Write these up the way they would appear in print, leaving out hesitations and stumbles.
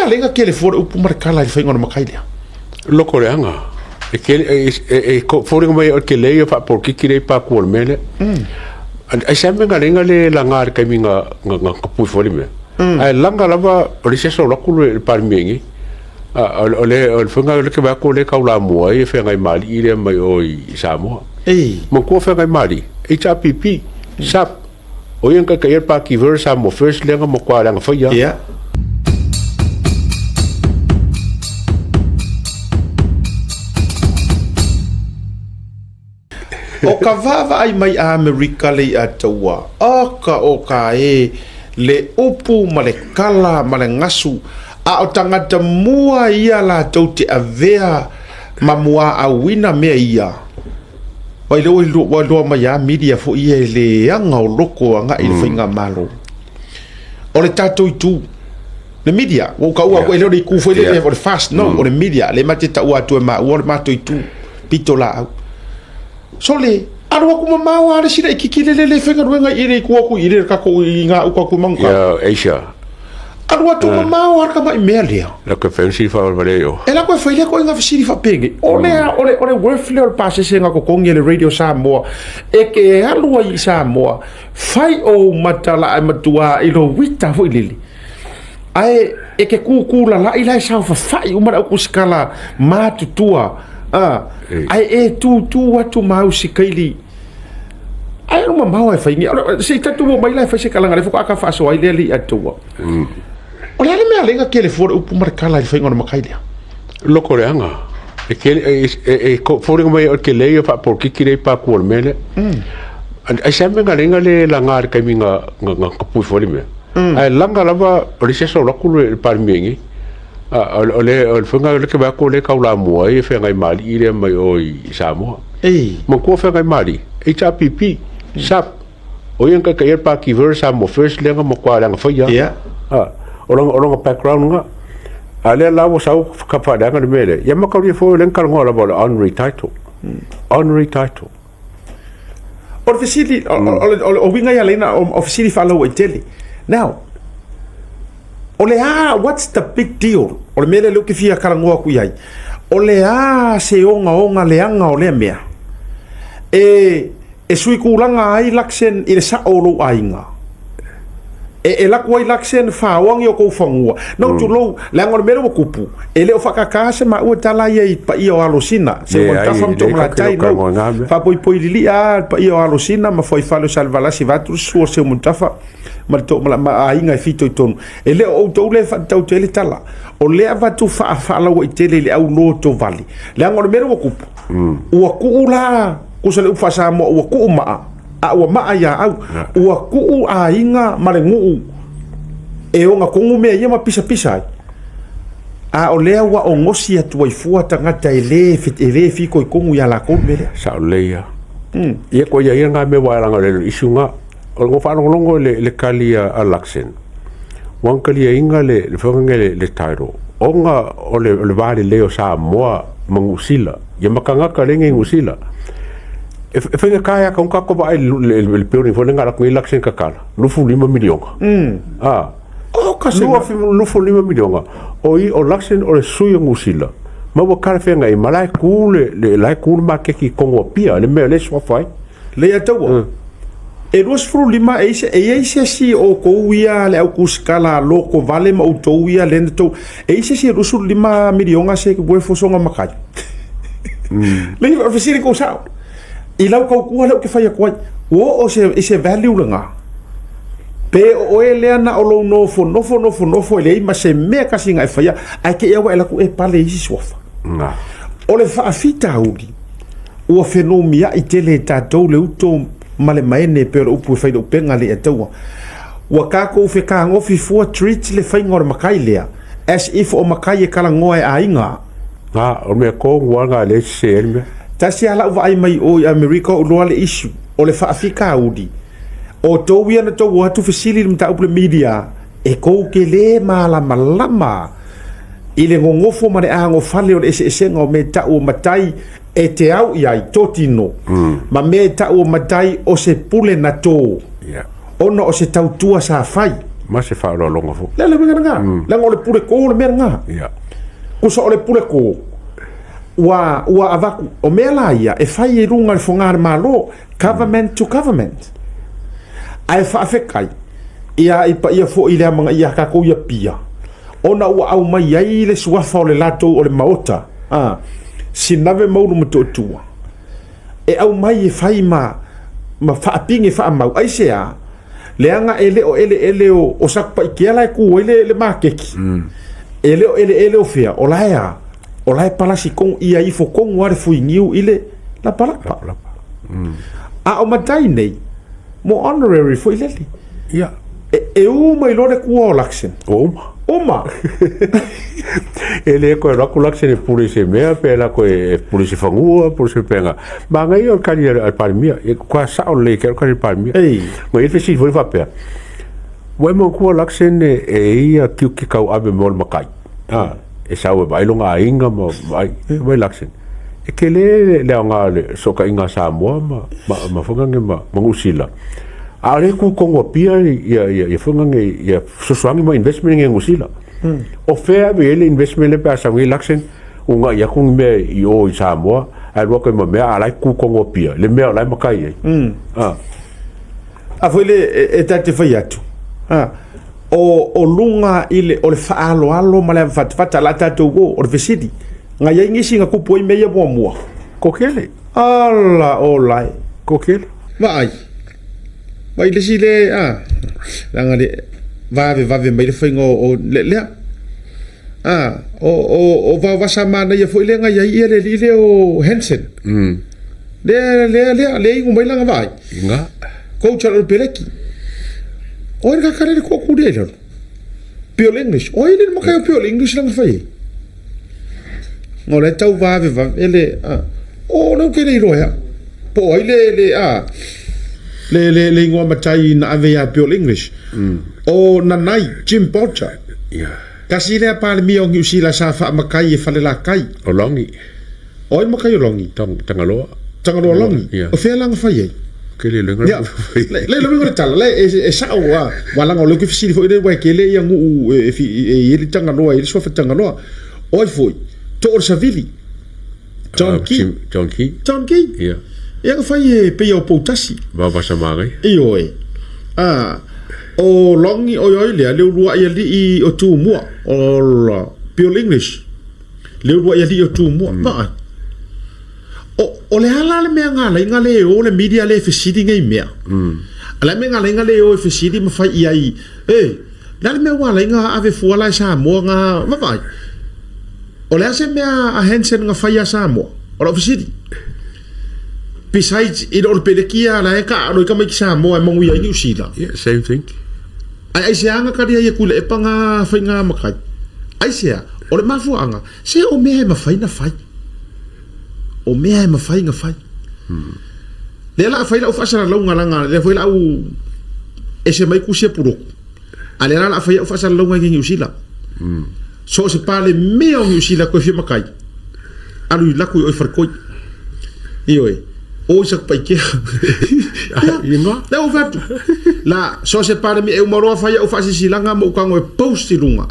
lenga ke le fore upu markala i fainga makai lea loko leanga ko fore mai o ke le fa por ki kire pa ko mele ai sempre ngalenga le langar ka minga nga kapu fore me ai langa lava riseso lokulu le parmingi ole funga le ke ba ko le kaula mo e fenga mali ile mai o i Samoa mo ko fenga mali e cha pipi sap o yen ka ir pa ki versa mo first lenga mo kwa langa fa ya o ka vava ai mai a Amerika le atua o ka le upu ma le kala ma le ngasu a o tangata mua ia la tau te avea ma mua a wina mea ia wai loa mai a media fo ia le anga o loko anga i le whainga malo o le tato i tu le media o ka ua koe leo le kufo le o le fast no o le media le mate ta ua tu e ma ua le mato i tu pito la au so le arua kuma mau are sira ikikile le whainga ruenga i re kua ku i re kako i ngā uka ku manguka ya Asia arua tu mau ar ka mai mea lea la ko fancy fa vale yo e la koe whaile koe ngā whisiri whapenge ole worthile o le pāsese ngā ko kongi le radio Samoa e ke alua i Samoa whai o matala ai matua i lo wita hui lili ai e ke kūkūla la i lai sao whawhai umara au kusikala mātutua ai e tu watu mau si kaili ai uma mau ai whaingi se tatu mo mai lai whai se kalanga le fuka aka whaaso ai lea li atua o le ale mea lenga ke le fore upu marikala i whainga na makai lea loko leanga ko fore mai o ke le fa por ki kire pa ko mele ai sempre ngalenga le langar ka minga nga kapu fore me ai langa lava riseso lokulu le parmingi ole funga le ke ba ko le kaula mo e fenga mali ile mai o i Samoa mo ko fenga mali e cha pipi sap o yen ka ir pa ki versa mo first lenga mo kwa langa fa ya olonga background nga ale la wo sau ka pa danga mele ya ma ka ri fo len ka ngola bo honorary title or facility o winga ya lena o facility follow e tele now ole what's the big deal ole mele lo ke fia ka ngoa ku yai ole se onga leanga ole mea e sui kulanga ai laksen i sa olo ainga e la kwai laksen fa wang yo ko fangua no tu lo la ngor mero kupu e le o fakaka se ma o tala ye pa i o alosina se mo ta fam to la tai no fa poi li pa i o alosina ma foi falo salvala si va tu su se mo ta fa ma to ma ainga fito i tonu e le o to le fa tau tele tala o le va tu fa la o tele le au lo to vali le ngor mero kupu o ku la ku se le fa sa mo o ku ma a wa ma ya au wa ku a inga marengu e o nga kongu me ia ma pisa a o lea wa o ngosi atu ai fua tangata ele fi ko kongu ya la ko me sa leia ia ko ia nga me wa langa le isunga o ngo fa longo le kalia alaksen wan kalia inga le fonga le tairo o nga o le vale leo sa moa mangusila ia makanga ka lenga ngusila e fenga kaya ka unka ko ba le peori fo lenga ko ilaksen ka kala lu fu 5 milionga o ka se lu fu 5 milionga o i o laksen o le suyo ngusila ma wa kala fenga i malai kule le lai kule ma ke ki kongo pia le me le so fai le atawa e dos fu 5 e si o ko wia le au kuskala loko vale ma o to wia le to e si dos 5 milionga se ke bo fo songa makai le fa siri ko sa i lau kau kua lau ke whaia kuai o se value langa pe o e lea na o lau nofo e lei ma se mea kasi ngai whaia ai ke ewa e laku e pale isi suafa o le whaafita auri ua whenomia i tele tātou le uto male maene pe o upu e whaida upenga le ataua ua kākou whe kā ngofi fua treat le whainga o makai lea as if o makai e kala ngoa e ainga o mea ko ngua le se elme tasi ala uva ai mai o Amerika o loa le isu o le whaafika audi o tau ia na tau watu fasili mta uple media e kou ke le malama i le ngongofo ma le aango fale o le esenga o me tau matai e te au iai totino ma me tau matai o se pule na tō ono o se tau tua sa fai ma se fa lo longa fo le menga nga la ngole pule ko le menga ya ku so le pule ko wa avaku o mela ia e fai e runga le fonga malo government to government ai fa afekai ia ia fo ile manga ia ka ko ia pia ona ua au mai ai le suafa o le lato o le maota sinave mauru matotua e au mai e fai ma faapinge fa mau ai sea leanga ele o sakpa ikiala ku ele makeki ele o fea o lae palasi kong ia ifo kong ware fuingiu ile la palapa a o matai nei mo honorary fo ileli ya e uma ilore ku o laksen uma ele ko rakulak se polisi mea pela ko polisi fangua polisi penga banga yo kali al palmia e kwa sa o le ke kali palmia mo e fesi foi fa pe wa mo ko laksen e ia ki ka ave mol makai e sa o vai longa inga mo vai laksen e ke le nga le so ka inga sa mo ma fonga ma ngusila ale ku kongo pia ia fonga ia so swangi ma investment nge ngusila o fea be ele investment le pasa ngi laksen unga ya kung me yo Samoa ai ro ko me ala ku kongo pia le me ala makai a foi le e tate foi atu o lunga ile o le faalo ma le fata la tatu go o le visiti nga ya ngi singa ku poi me ya mo ko kele ala o lai ko kele vai le sile langa le vave mai le faingo o le o va samana ia foi lenga ia le o Hansen le ingu mai langa vai nga coach al peleki o ka kare ko ku de pure English o ile mo ka pure English langa fai ngole tau vave ele o no ke le roya po ile le ngwa matai na ave ya pure English o nanai Jim Potter kasi le pale mi on usila sa fa makai e fale la kai o longi o makai o longi tangalo longi o fe lang fa ye ke le lenga le ngore tala le e sa o wala ngolo ke fisi fo ile wa ke le yang u e le tangalo e so fa tangalo o foi to or savili John Key ya yang fa ye pe o potasi va sa mare io o longi o le rua ia li o tu mua o la pure English le rua ia li o tu mua ma o le hala le mea ngala le o le media le fesidi ngai mea ala me ngala le o fesidi ma fai ai la le mea wala inga ave fuala sa mo nga ma vai o le ase mea a Hansen nga fai sa mo o la fesidi besides it all pelekia la ka no ka mai sa mo e mongu ia usila same thing ai se anga ka dia kule e panga fainga makai ai se o le mafu anga se o me ma faina fai o me ma fainga fai le la faila o fasara longa langa le foi la u e se mai ku se puro ale la faila o fasara longa ngi usila so se pale me o usila ko fi makai alu la ku o farkoi io o sa pai ke inga la o fatu la so se pare mi e maro fa o fa si langa mo ka ngo post lunga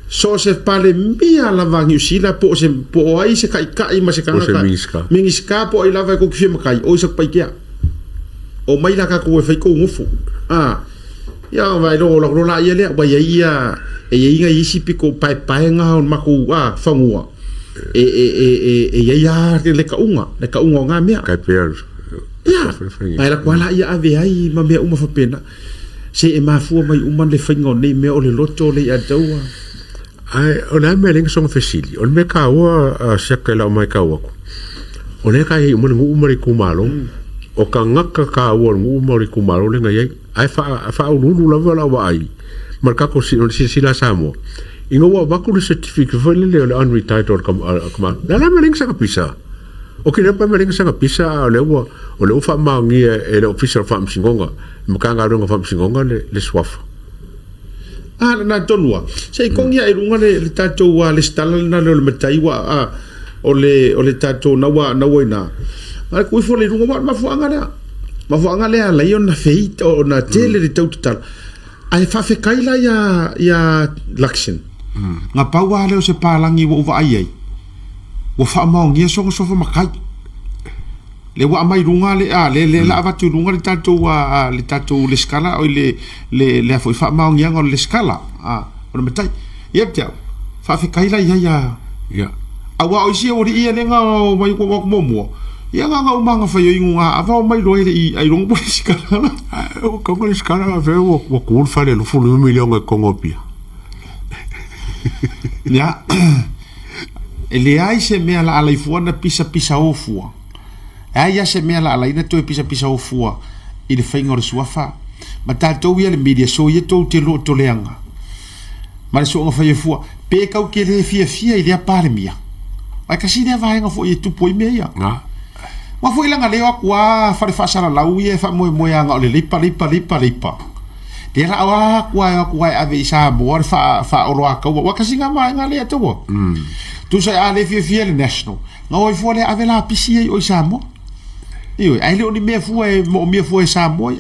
so se pare mi ala va ngi sila po ai se kai ma se kanga mingiska po ai lava ko ki makai o sa pai ke o mai la ka ko fa ko ngufu ya vai lo la ia le ba ia inga isi piko pai nga ma ku fangua ya le ka unga nga mea kai per ya ai la kwala ia ave ai ma mea uma fa pena se e mafu mai uma le faingo nei me o le loto le a daua ai o la me ling song fesili o me ka wa seka la mai ka wa o le ka i mo uma ri kumalo o ka ngaka ka wa uma ri kumalo le ngai ai fa o lulu la wala wa ai marka ko si la samo ingo wa bakul certificate for le unretired or come la meling sa kapisa o kina pa meling sa kapisa le fa mangi e le official fam singonga mukanga ronga fam singonga le swaf na tonua sei kongia e runga le tato wa le stala na le matai wa o le tato na wa ina ma ku fo le runga ma fu anga le la yo na feita o na tele le tau tal ai fa fe kaila ya laksin nga pawa le se palangi wo va ai wo fa ma ngi so so fa makai le wa mai runga le le la va tu runga le tatu le skala o le fa ma ngi ngol le skala o me tai ya fa fe kaila ya awa o si o ri le nga mai ko mo ya nga umanga fa yo inga ava mai lo ile ai rong po skala o ko le skala va wo ko fa le fu le million e kongopia ya ele ai se me ala i fuana pisa o fua ai se me ala ina to pisa o fua i le fainga o suafa ma tatou ia le media so ia to te lo to leanga ma so nga fa ye fua pe kau ke le fia i le pare mia ai kasi le vai nga fo i tu poi meia wa fo ilanga le akwa fa le fa sala la uie fa mo anga o le lipa te ra wa ave sa bo fa o roa ka wa kasi nga mai nga le to tu sai ale fia le national nga o fo le ave la pisi o sa mo io ai le o ni me fu e sa mo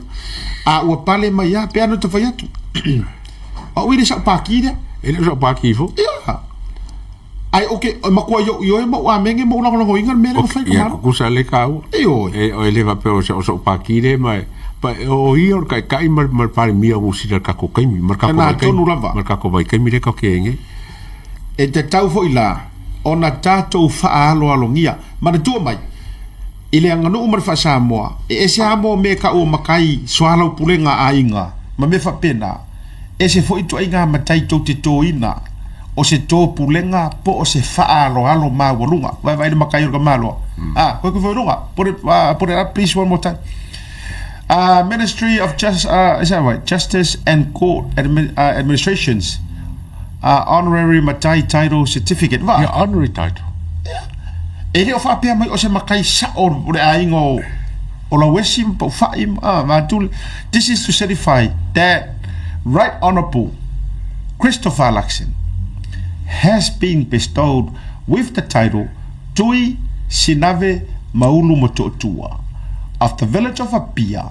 a o pale mai ya pe ano to fa yatu o wi le sa pa ki de ele sa pa ki fo ai okay ma ko yo ma wa menge mo na ko inga me na fa ya ku sa le ka o ele va pe o so pa ki de mai pa o io kai mar par mia o si ka ko kai mar ka ko vai kai mi le ka ke nge e te tau fo ila ona tatou fa alo ngia ma tu mai ile anga no umar fa Samoa e se amo me ka o makai swala pulenga ainga ma me fa pena e se fo itu ainga matai to te to ina o se to pulenga po o se fa alo ma wolunga vai le makai ka malo ko ko wolunga put it up please one more time Ministry of Justice and Court Administrations honorary matai title certificate honorary title ele o fa pe mai o se makai sa o le aingo o la wesim po faim matul this is to certify that Right Honorable Christopher Luxon has been bestowed with the title Tui Sinave Maulu Mototua of the village of Apia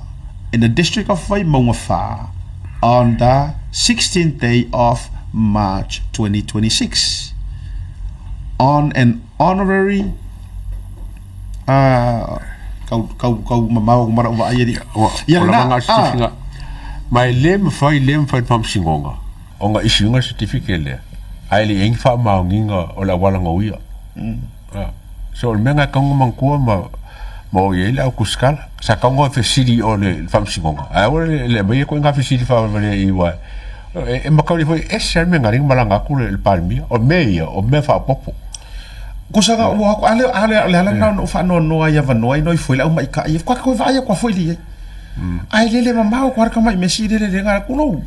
in the district of Waimaungafa on the 16th day of March 2026 on an honorary kau mamau mara wa ai ya na certificate mai lem fai pam singonga onga isinga certificate le ai le eng fa ma nginga o la wala ngawia so le menga kang mangkua ma ye la kuskala sa kang o fesili o le fam singonga ai o le mai ko nga fesili fa le iwa e makau le foi ese menga ring malanga ku le palmia o me fa popo kusanga wa ko ale no fa no ya va no ai foi la mai ka ia ko vai ko foi li ai le mama ko ka mai mesi le nga ku no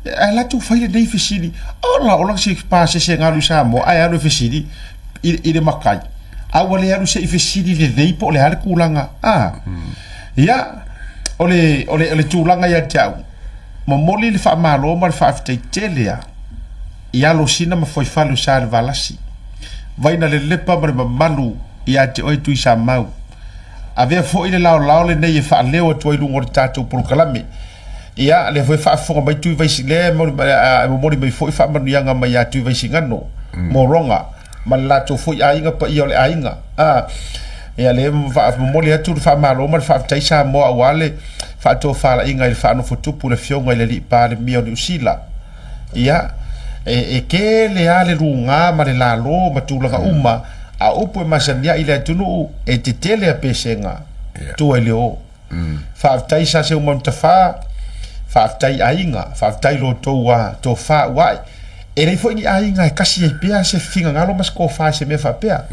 ala tu fai le dei fisili ola se passa se ngalu sa mo ai alo fisili ile makai a wale alo se fisili le dei po le al kulanga ya ole tulanga ya tau mo moli le fa malo ma fa te telia ya lo sina ma foi falu sa valasi vai na le lepa ma malu ya te oi tu sa mau ave fo ile lao le nei fa leo to i lungo tatu por kalame ia le foi fa fo mai tu vai sile mo mai foi fa ma yanga mai ya tu vai singano mo ronga ma la to foi ainga pa i ole ainga ia le fa mo le tu fa ma lo ma fa tai sa mo awale fa to fa la inga il fa no fotu pu le fionga le li pa le mio ni usila ia e ke le ale runga ma le la lo ma tu la uma a upo masania ile tunu e te tele a pesenga tu eleo fa tai sa se mo tafa fa tai ainga fa tai lo to fa wai e le foi ainga kasi e pia se finga ngalo mas ko fa se me fa pia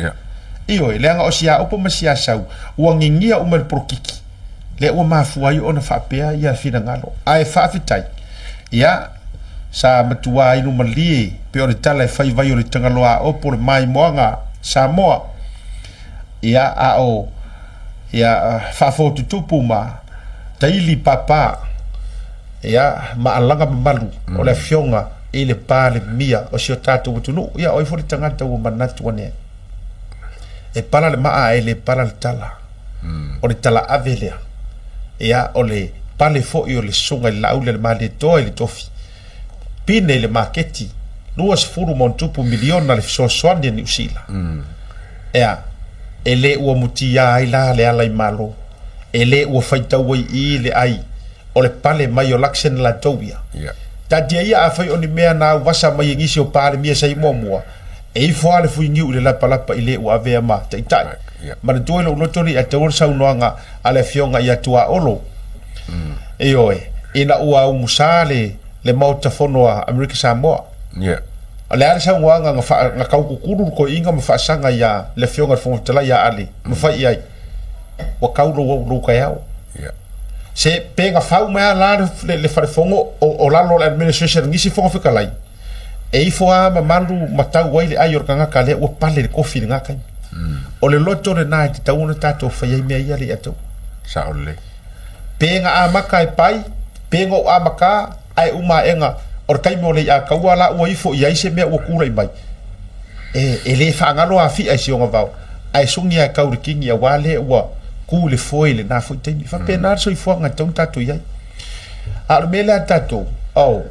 io le anga osia upo masia sau wangingia umar prokiki le o mafu ai ona fa pia ia fina ngalo ai fa fitai ia sa matua inu mali pe o tala fai vai o tangaloa o por mai moanga Samoa ia ia fa fotu tupu ma taili papa ia ma alanga malu o le fionga ile pale mia o sio tatu tunu ia o fo tangata o manatu wane e pala le maa ele pala le tala o le tala avelia ia o le pale fo i o le sunga i lau le male toa i le tofi pine le maketi lua se furu montupu miliona le fisoasoani ni usila ea ele ua mutia ai la le ala i malo ele ua faitau ai i le ai o le pale mai o laksen la tauia tadia ia a fai oni mea na wasa mai ngisi o pale mia sai mua e i foa le fuingi u le lapalapa i le ua avea ma taitai ma le tuai lo lotoni a tawar sau noanga a le fionga i atua olo e oe ina ua umusale le mautafono a Amerika Samoa le ale sa wanga nga kau kukuru ko inga ma faasanga ya le fionga fongatala ya ali ma fai ai wa kau lo ka yao se penga fau ma la le farfongo o lalo le administration ngisi fonga fikalai e foa ma mandu matau wai le ayor kanga kale o pale ko fi nga kai o le loto le nai te tauna tato fai me ia le ato sa ole penga a maka pai penga o amaka ai uma enga or kai mo le a kawala o ifo ia se me o kula mai e le fa ngalo a fi ai sionga vau ai sungi a kauri kingi a wale o ku le foi le na foi te fa pena so ifo nga ton tato ia a me le tato oh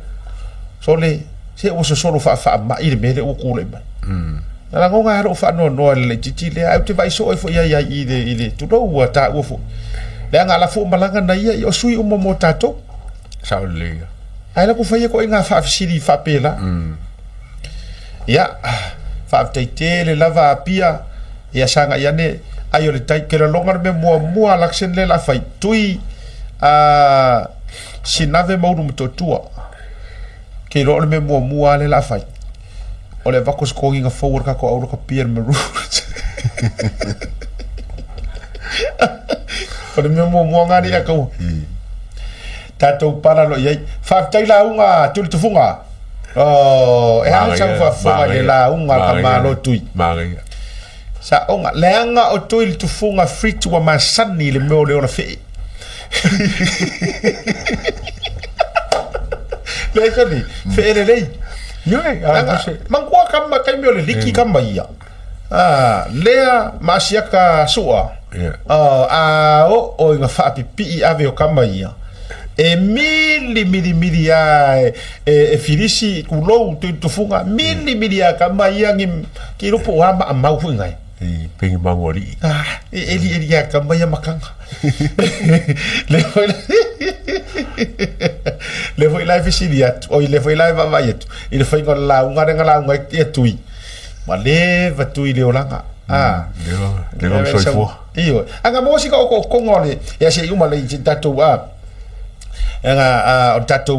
so le se o so solo fa ma ile me le o kula mai la ngonga haro fa no le titi le au te vai so ifo ia ile tu do wa ta o fo le nga la fo malanga na ia o sui o mo tato sa ole ai la ku fa ko inga fa siri fa pela ya fa te le lava pia ya sanga ya ne ayo le tai ke lo longa me mo laksen le la fai tui a sinave mo dum totua ke lo me mo le la fai o le vakos ko inga forward ka ko au ka pier me ru o le me mo ngani ya ko tato para lo ye fa tai la unga tu tu funga oh e ha sang fa funga le la unga ka malo tui maria sa onga lenga o tu tu funga free to ma sanni le mo le ona fe le kani fe le le yo man kwa kama kai mo le liki kama ia lea masiaka sua o inga fa pipi ave o kama ia e mili ai e filisi kulo tu funga mili a kama ia ngi ki ropo ama mau ngai e pengi mangori eli ya kama ia makanga le foi live sidia o le foi live va yetu ile foi ngol la unga e tui ma le va tui le olanga le so fo io anga mo sika ko ngole ya se uma le tatu nga o tato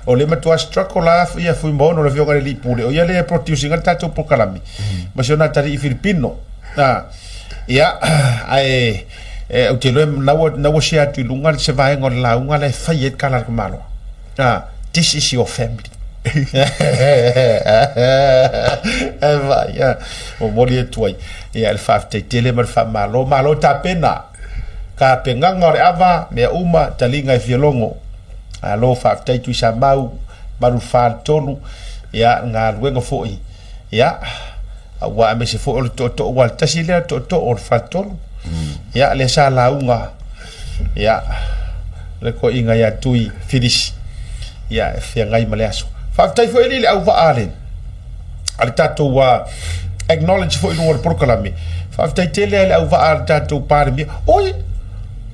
o le matua strakola ia fui mono le vionga le lipule o ia le producing tato po kalami ma se ona tari filipino ia ai o te lo na wo sia tu lunga se vai ngol la unga le fayet kala ko malo this is your family vai o mori tuai ia el fa te tele mar fa malo ta pena ka penganga re ava me uma talinga e fiolongo a lo fa tai tu sa mau maru fa tonu ya nga luenga foi ya wa me se fo to wal tasile to or fa tonu ya le sa la unga ya le ko inga ya tui finish ya fia ngai maleaso fa tai foi le au va alen al tato wa acknowledge foi no proclame fa tai tele le au va al tato par mi oi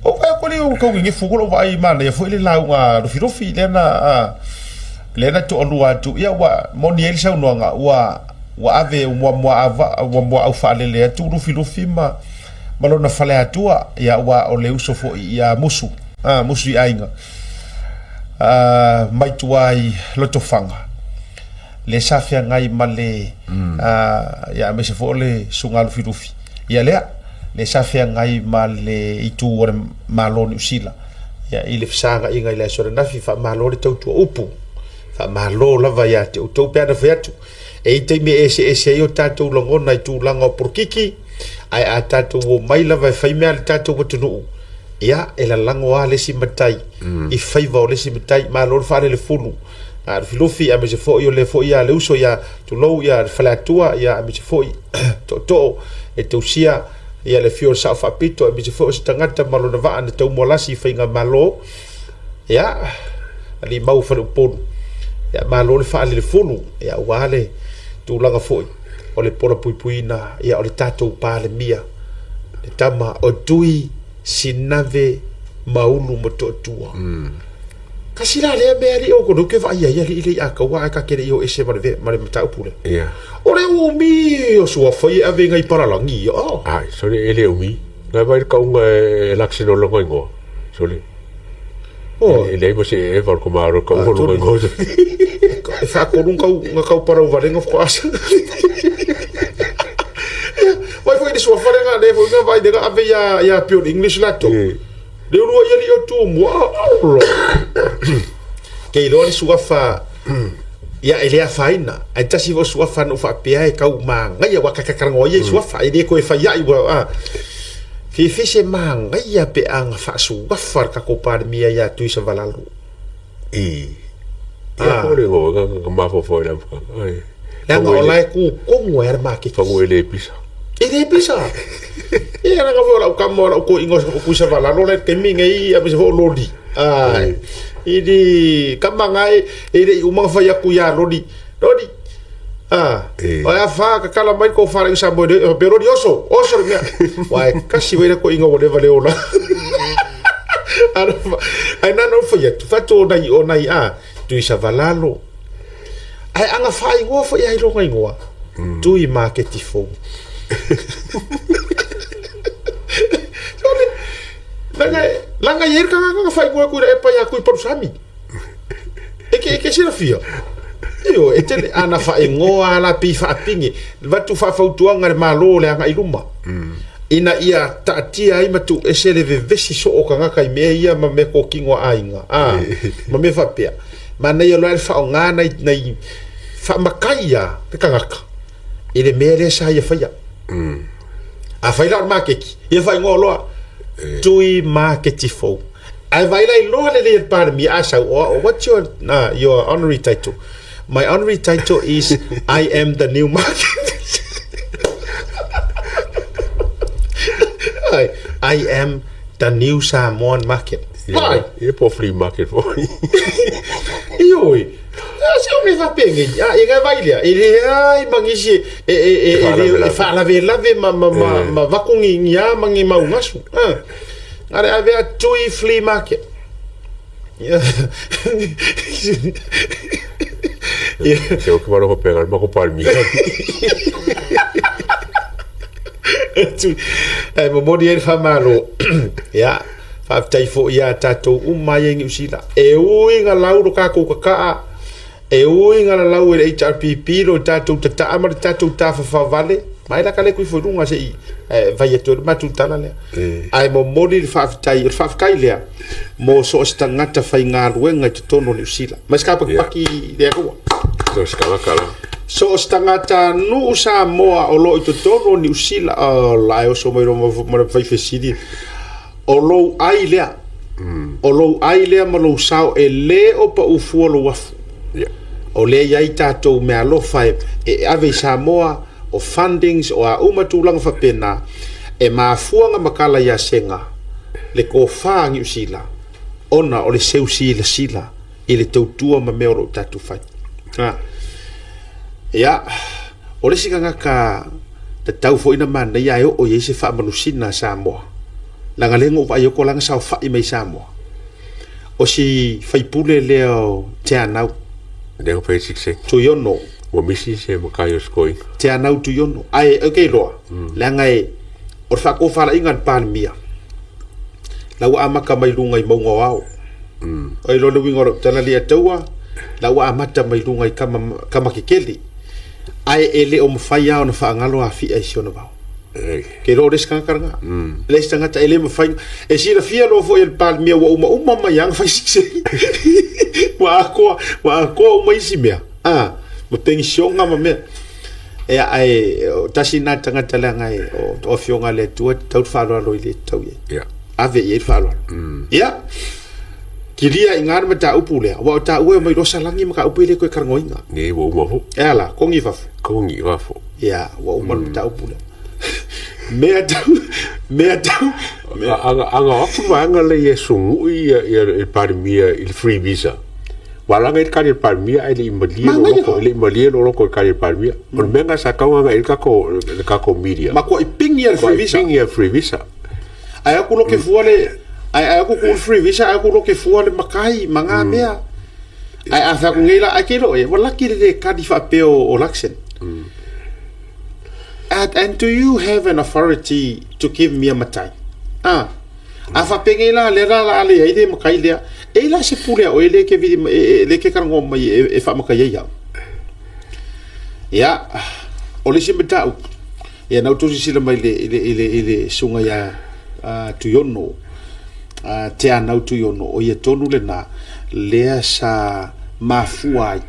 o vai ko le ko ngi fugo vai mana ya foi le launga rofi lena to olua tu ya wa moniel sa unga wa ave mo au fa le tu rofi ma malona fale atua ya wa o le uso fo ya musu ainga mai tuai loto fanga le safia ngai male ya me se fo le sungal firufi ya le safia ngai male itu or maloni usila ya ile fsanga inga ile sore na fi fa malori tu upu fa malo lava ya te to pena fiatu e te me ese yo tatu longona tu langa por kiki ai atatu wo mai lava fa me al tatu wotunu ya ela lango ale si matai I faiva le si matai malor fa le fulu ar filofi a me se fo yo le fo ya le uso ya tu lo ya falatua ya me se fo to e to sia ia le fio sa fa pito e bisi fo tangata malo na va na tau molasi fainga malo ia ali mau fa pon ia malo le fa le funu ia wale tu langa foi o le pora puipuina ia o le tatou pa le mia le tama o tui sinave maulu mo totua kasi la le meri o kono ke va ia ile aka wa ka kere yo ese mare mata upule ia ore umi o sua foi ave ngai paralangi oh ai so ele umi na vai ka un laksino lo ngo so le oh ele mo se e var ko maro ko lo ngo e fa ko nunca nga para o valengo quase vai foi de sua farenga de foi nga vai de ave ya pure english la to de lo ia li o tu mo ke lo ni sua fa ia ele a faina ai tasi vo sua fa no fa pia e kau manga ia wa kakarango ia sua fa ile ko e fa ia wa fi se manga ia pe ang fa sua fa ka ko par mia ia tu sa valalu ia ko le ngo ga ma fo la ai la ngo la ku mo era ma ke fa ngo ele pisa ele pisa ia na ga vo la ka mo ko ingo ko sa valalu le ke mi ngai a se vo lodi ai idi kamangai idi umang fa yaku ya lodi oya fa ka kala mai ko fa sa mo de pero di oso mia wai kasi we ko ingo de vale ola ai na no fa ya fa to nai tu isa valalo ai anga fa ingo fa ya ilo ingo tu I market fo langa yer ka fai ko e pa ya ku por sami e sira fia io e te ana fa ngo ala pi fa pingi va tu fa tuanga malo le anga iluma ina ia tatia ai matu e se le vesi so o kanga kai me ia ma me ko kingo ainga ma me fa pia ma nei lo fa nga nei fa makaya te kanga ile mere sa ia fa ya a fa ila ma keki ia fa ngo lo tui market fo ai vai lai lo le par mi asa what's your honorary title my honorary title is I am the new market I am the new Samoan market vai e po free market fo ioi se o me va pengi e ga vai lia e ai mangisi e fa la ve ma va con inya mangi ma ungasu are ave a tui flea market se o que varo pegar ma ko palmi ai mo modi e fa malo ya fa tai fo ya tato mai ngi usila e ui nga lauro ka ko ka e ui nga lau e HRPP lo tato tata amar tato ta fa vale mai la kale ku fo runga sei vai e ma tu tala le ai mo modi fa kai le mo so stangata fa nga ruenga te tono ni usila mas ka paki le ko so skala so stangata nu sa moa o lo to tono ni usila la o so mo fai fesidi o lo ai le ma lo sao e le o pa u fu lo wafu o le yai tatou me alofa e ave Samoa o fundings o a umatulang fa pena e mafuanga makala ya senga le ko fangi usila ona o le seu sila i le tautua ma mea o tatu fai ya o le sikanga ka ta tau fo ina mana ya o ye se fa manusina Samoa langa lengo va yo ko langa sa fa i mai Samoa o si fai pule leo te anau de o pe sikse to yo no o misi se mo kayo skoi te anau tu yo no ai okay lo langa e o fa ko fa la ingan pan mia la wa amaka mai lunga i maunga wao ai lo le wingo tala lia taua la wa amata mai lunga i kama kikeli ai ele o mfai ao na fa ngalo a fi ai siona wao ke lo des kan karanga le stanga ta ele mfai e sira fia lo fo el pan mia wa uma ma yang fa sikse wa ko mai simia mo tension nga me e ai tasina tanga tala ngai o fionga le tu tau fa lo le tau ye ave ye fa lo ya kiria ingar mata upule wa ta we mai rosa langi maka upule ko karngoinga ne wo mo ala kongi fa fo ya wa umar mata upule mea tau anga ofu vanga le yesungu i parmia il free visa wala ngai kari parmia ai le malie lo ko kari parmia on menga sa kaunga il kako media ma ko ipingi free visa ai aku lo ke fuale ai aku ko free visa ai aku lo ke fuale makai manga mea ai afa ko ngila akero e wala ki de kadi fa peo o laksen and do you have an authority to give me a matai afa pengela le la le ai de makai le e la se pule o ele ke vidi le ke kango mai e fa makai ya o le simeta ya na utusi sila mai le sunga ya tu yono te ana tu yono o ye tonu le na le sa mafuai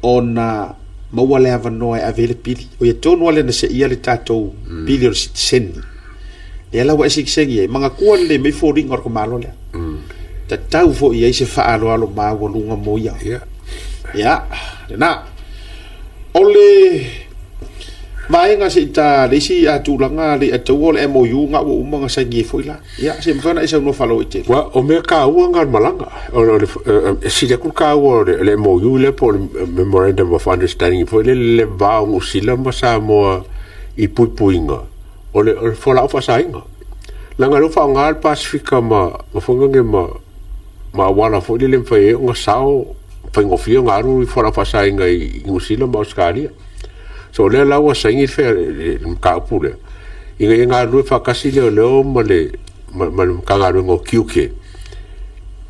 ona mawale avano e avele pili o ye tonu ale na se ia le tatou pili o sen e la wa siksengi manga kuan le me foring or ko malo le ta tau fo ia se fa alo ma wa lunga moya ya na ole mai nga se ta le si atu langa le atu le MOU nga wo manga sa ngi foi la ya se mfana isa no falo ite wa o me ka u nga malanga o si le ku ka wo le MOU le por memorandum of understanding foi le va o sila ma sa mo i puinga o le fo la fa sa inga langa lo fa nga Pacifica ma fonga nge ma wala fo le fa e nga sao fa ngofio nga ru fo la fa sa inga i usila ma Australia so le la wa sangi fe ka pule inga lu fa kasi le male ka nga ngo QK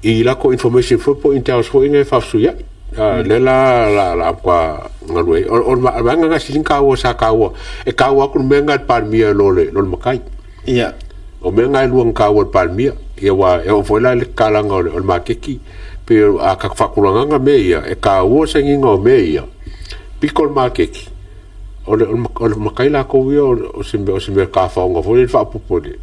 i la ko information fo po intel fo inga fa suya le la kwa ngalwe on ba nga silin ka wa sa ka wa e ka wa kun menga parmia lo makai ya o menga lu ka wa parmia ya wa e fo la le kala ngol o makeki pe a ka fa kulanga me ya e ka wa sangi ngo me ya pikol makeki o makai la ko wi o se ka fa ngo fo le fa popole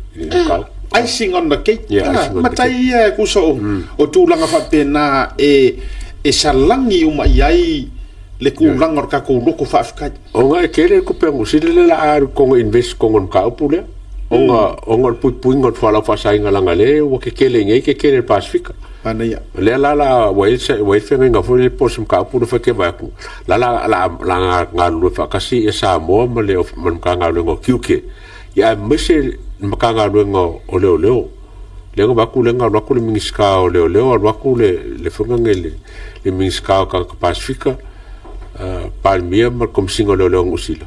icing on the cake matai ku so o tulanga fa pena e salangi uma iai le kulanga ka ko loko fa afka o nga kele ko pe mo sile la ar ko invest ko ngon ka pule o nga pu ngot fa la fa sa nga langa le o ke kele ngai ke kele Pacifica anaya le la wait fe nga fo le posum ka pu fa ke ba ku la nga lu fa kasi e sa mo le man ka nga lu ngo QK ya mese ka nga lu ngo o le ngo ba ku le nga ku le mingiska o le ba ku le fo ngele le mingiska ka Pacifica palmia mar kom singo le ngusila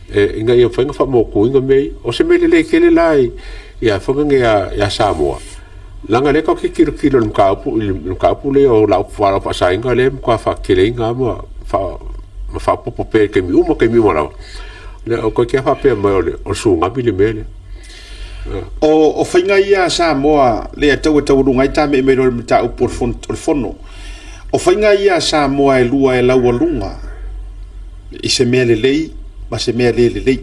e inga yo fa nga fa mo ku inga me o se me le kele lai ya fo nga ya Samoa langa le ko ki kilo ka pu le o la fa sa inga le ko fa kele inga mo fa po pe ke mi la le ko ke fa pe mo le o su nga bi le mele o fainga ia Samoa le tau ngai ta me ro ta o por fono o fainga ia Samoa e lua e laua lunga i se mele lei ma se mele lei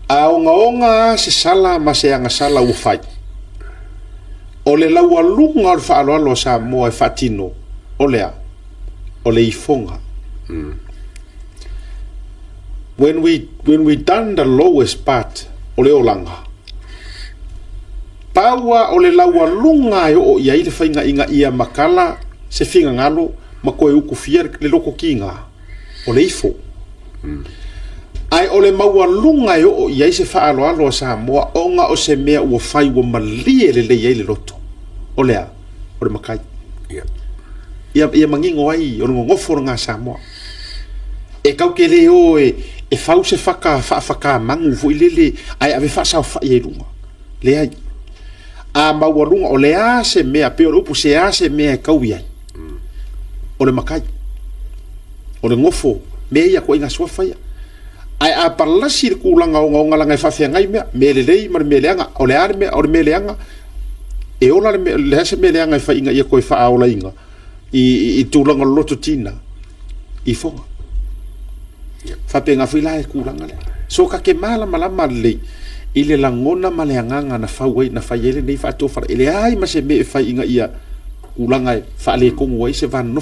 a onga se sala ma se anga sala u fai o le laua lunga o fa alo Samoa e fatino o le ifonga when we done the lowest part o le olanga paua o le laua lunga o ia i le fainga inga ia makala se finga ngalo ma koe uku fier le loko kinga o le ifo ai o le maua lunga o ia i se faalo alo Samoa onga o se mea ua fai ua malie le lei le loto o le makai ia mangingo ai o le ngofo nga Samoa e kau ke le o e fau se faka mangu fu ilele ai ave fa sa fa ye lunga le ai a maua lunga o le a se mea pe o upu se a se mea kau ia o le makai o le ngofo me ia ko inga sofa ia ai a palasi ku langa o langa fa fe ngai me le lei mar me leanga o le arme o me leanga e ola le se me leanga fa inga ia ko fa ola inga i tu langa loto tina i fonga fa penga fila e ku langa le so ka ke mala le ile langona maleanga na fa wei na fa yele nei fa to fa ile ai ma se me fa inga ia ku langa fa le ko ngoi se van no